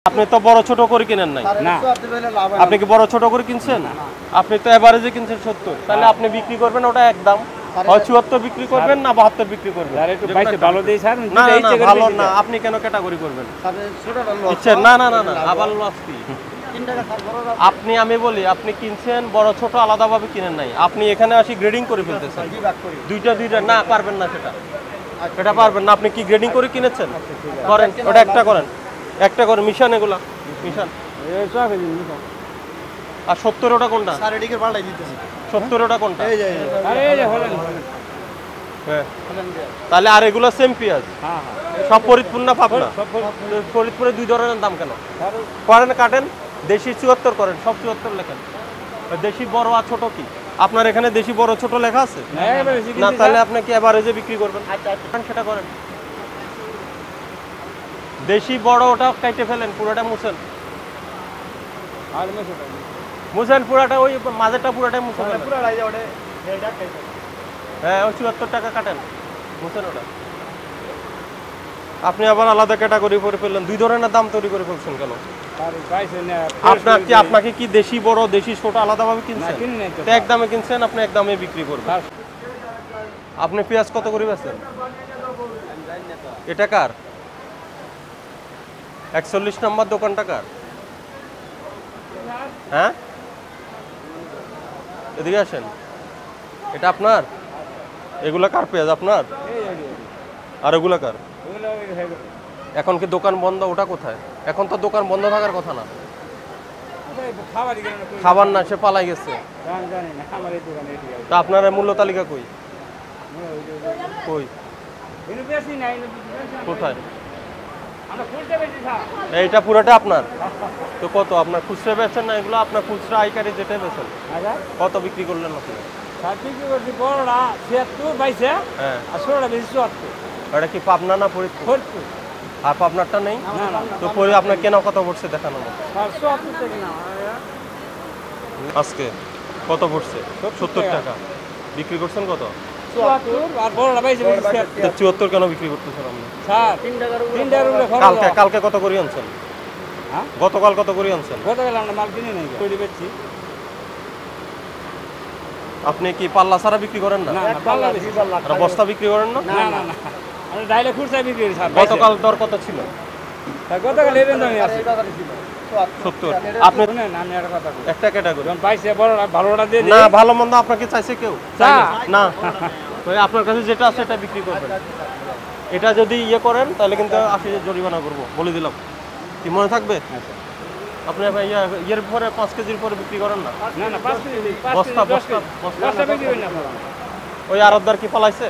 আপনি তো বড় ছোট করে কিনেন নাই না আপনি কি বড় ছোট করে কিনছেন আপনি তো এভারেজে কিনছেন 70 তাহলে আপনি বিক্রি করবেন ওটা একদম হয় 74 বিক্রি করবেন না 72 বিক্রি করবেন স্যার একটু বাইসে ভালো দেই স্যার না না ভালো না আপনি কেন ক্যাটাগরি করবেন ইচ্ছেন না না না না আবার লস কি আপনি আমি বলি আপনি কিনছেন বড় ছোট আলাদাভাবে কিনেন নাই আপনি এখানে আসি গ্রেডিং করে ফেলতেছেন দুইটা না পারবেন না সেটা পারবেন না আপনি কি গ্রেডিং করে কিনেছেন করেন ওটা একটা করেন মিশান এগুলা মিশান আর 70 ওটা কোনটা স্যার এদিকে পাল্টাই দিতেছি 70 ওটা কোনটা এই যে আরে এই যে হলেন হ্যাঁ তাহলে আর এগুলো সেম পেঁয়াজ হ্যাঁ সব ফরিদপুর না পাবনা ফরিদপুরে দুই ধরনের দাম কেন করেন কাটেন দেশি 74 করেন সব 74 লেখেন দেশি বড় আর ছোট কি আপনার এখানে দেশি বড় ছোট লেখা আছে না তাহলে আপনি কি এভারেজে বিক্রি করবেন সেটা করেন দেশি বড় ওটা কাটে ফেলেন পুরোটা মুছেন মুছেন পুরাটা ওই মাঝেরটা পুরাটাই মুছেন হ্যাঁ ওই 74 টাকা কাটেন মুছেন ওটা আপনি আবার আলাদা ক্যাটাগরি করে ফেললেন দুই ধরনের দাম তৈরি করে ফেলছেন কেন আপনাকে কি দেশি বড় দেশি ছোট আলাদাভাবে কিনছেন তো এক দামে কিনছেন আপনি এক দামে বিক্রি করবেন আপনি পেঁয়াজ কত করে বেচেন এটা কার 41 নম্বর দোকানটা কার হ্যাঁ এদিকে আসেন এটা আপনার এগুলা কার পেঁয়াজ আপনার আর এগুলা কার এখন কি দোকান বন্ধ ওটা কোথায় এখন তো দোকান বন্ধ থাকার কথা না খাবার না সে পালাই গেছে তা আপনার মূল্য তালিকা কই কই কোথায় এইটা পুরোটা আপনার তো কত আপনার খুচরা বেচেন না এগুলো আপনার খুচরা আইকারি যেটা বেচেন কত বিক্রি করলেন আপনি হ্যাঁ এটা কি পাবনা না ফরিদপুর আর পাবনারটা নেই তো পরে আপনার কেনা কত পড়ছে দেখানো আজকে কত পড়ছে 70 টাকা বিক্রি করছেন কত 74 কেন বিক্রি করতেছেন আপনি কালকে কত করে আনছেন গতকাল কত করে আনছেন আপনি কি পাল্লা ছাড়া বিক্রি করেন না বস্তা বিক্রি করেন না গতকাল দর কত ছিল আপনি একটা ক্যাটাগরি না ভালো মন্দ আপনাকে চাইছে কেউ না আপনার কাছে যেটা আছে এটা বিক্রি করবেন এটা যদি ইয়ে করেন তাহলে কিন্তু 80 জরিমানা করবো বলে দিলাম কি মনে থাকবে আপনি ইয়ের পরে 5 কেজির পরে বিক্রি করেন না বস্তা ওই আরবদার কি পালাইছে